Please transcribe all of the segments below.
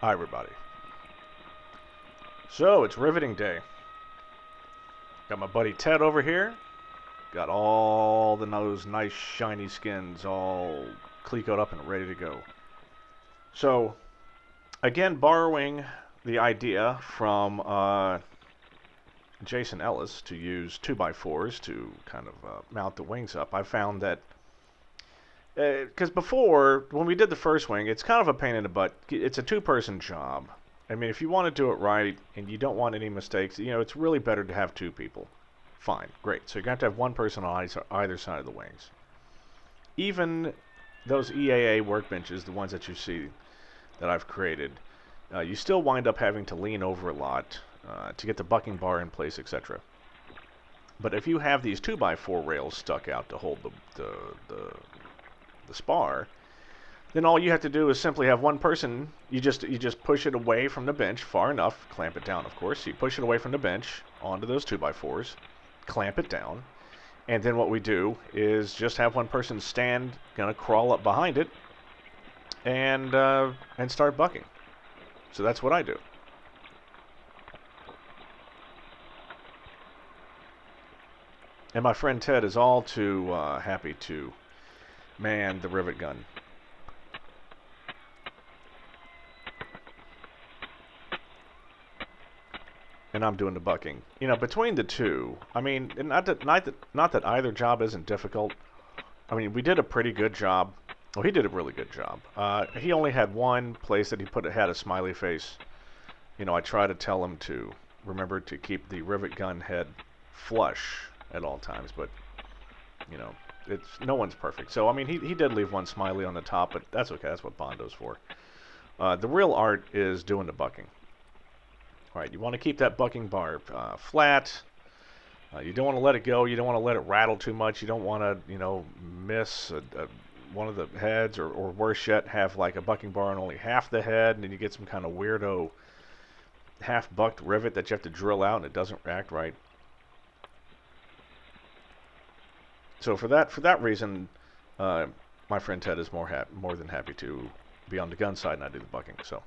Hi, everybody. So, it's riveting day. Got my buddy Ted over here. Got all those nice shiny skins all clecoed up and ready to go. So, again, borrowing the idea from Jason Ellis to use 2x4s to kind of mount the wings up, I found that because before, when we did the first wing, it's kind of a pain in the butt. It's a two-person job. I mean, if you want to do it right and you don't want any mistakes, it's really better to have two people. Fine, great. So you're going to have one person on either side of the wings. Even those EAA workbenches, the ones that you see that I've created, you still wind up having to lean over a lot to get the bucking bar in place, etc. But if you have these 2x4 rails stuck out to hold the spar, then all you have to do is simply have one person. You just push it away from the bench far enough, clamp it down, of course. So you push it away from the bench onto those 2x4s, clamp it down, and then what we do is just have one person stand, gonna crawl up behind it, and start bucking. So that's what I do. And my friend Ted is all too happy to man the rivet gun. And I'm doing the bucking. Between the two, I mean, not that either job isn't difficult. I mean, we did a pretty good job. Well, he did a really good job. He only had one place that had a smiley face. I try to tell him to remember to keep the rivet gun head flush at all times, but it's no one's perfect. So I mean, he did leave one smiley on the top, but that's okay. That's what Bondo's for. The real art is doing the bucking. All right, you want to keep that bucking bar flat. You don't want to let it go. You don't want to let it rattle too much. You don't want to, miss one of the heads, or worse yet, have like a bucking bar on only half the head, and then you get some kind of weirdo half-bucked rivet that you have to drill out, and it doesn't act right. So for that reason, my friend Ted is more than happy to be on the gun side and I do the bucking. So,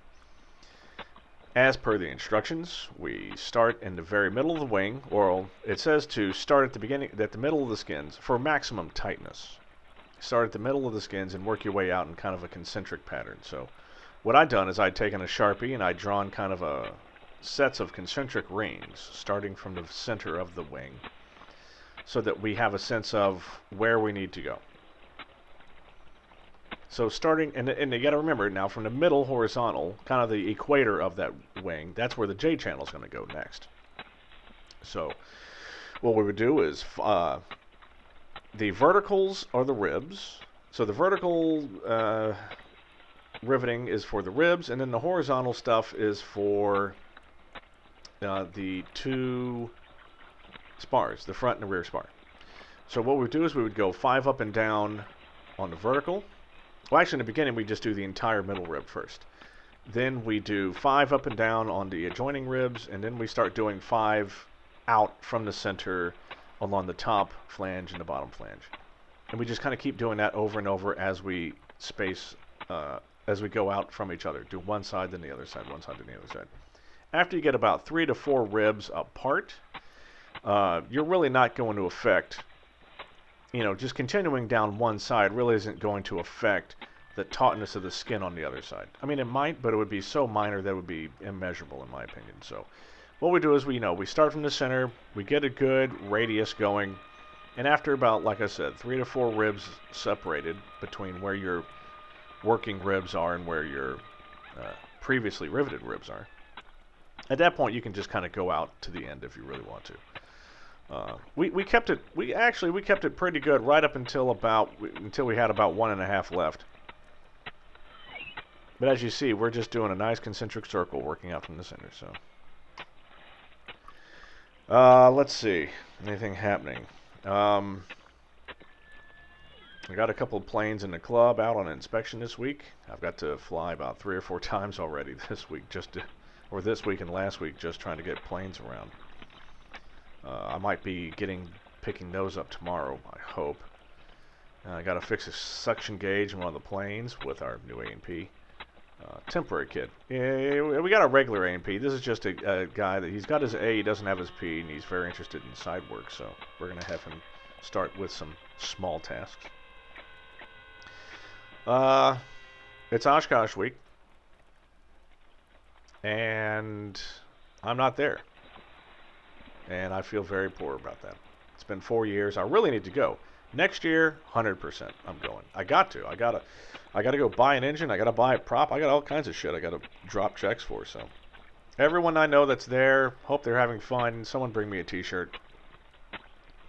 as per the instructions, we start in the very middle of the wing, or it says to start at the middle of the skins for maximum tightness. Start at the middle of the skins and work your way out in kind of a concentric pattern. So, what I've done is I've taken a Sharpie and I've drawn kind of a sets of concentric rings starting from the center of the wing, so that we have a sense of where we need to go. So starting, and you got to remember now, from the middle horizontal, kind of the equator of that wing, that's where the J channel is going to go next. So what we would do is the verticals are the ribs. So the vertical riveting is for the ribs, and then the horizontal stuff is for the two spars, the front and the rear spar. So what we would do is we would go 5 up and down on the vertical. Well, actually, in the beginning, we just do the entire middle rib first. Then we do 5 up and down on the adjoining ribs, and then we start doing 5 out from the center along the top flange and the bottom flange. And we just kind of keep doing that over and over as we space, as we go out from each other. Do one side, then the other side, one side, then the other side. After you get about 3 to 4 ribs apart, you're really not going to affect, just continuing down one side really isn't going to affect the tautness of the skin on the other side. I mean, it might, but it would be so minor that it would be immeasurable in my opinion. So what we do is we start from the center, we get a good radius going, and after about, like I said, 3 to 4 ribs separated between where your working ribs are and where your previously riveted ribs are, at that point you can just kind of go out to the end if you really want to. We kept it pretty good right up until we had about 1.5 left. But as you see, we're just doing a nice concentric circle working out from the center. So let's see, anything happening. I got a couple of planes in the club out on inspection this week. I've got to fly about 3 or 4 times already this week, this week and last week, just trying to get planes around. I might be picking those up tomorrow, I hope. I got to fix a suction gauge in one of the planes with our new A&P. temporary kid. Yeah, we got a regular A and P. This is just a guy that he's got his A, he doesn't have his P, and he's very interested in side work. So we're gonna have him start with some small tasks. It's Oshkosh week, and I'm not there, and I feel very poor about that. It's been 4 years. I really need to go. Next year, 100%, I'm going. I gotta go buy an engine. I gotta buy a prop. I got all kinds of shit I gotta drop checks for. So, everyone I know that's there, hope they're having fun. Someone bring me a T-shirt,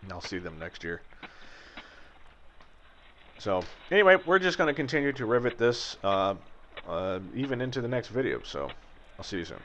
and I'll see them next year. So, anyway, we're just gonna continue to rivet this even into the next video. So, I'll see you soon.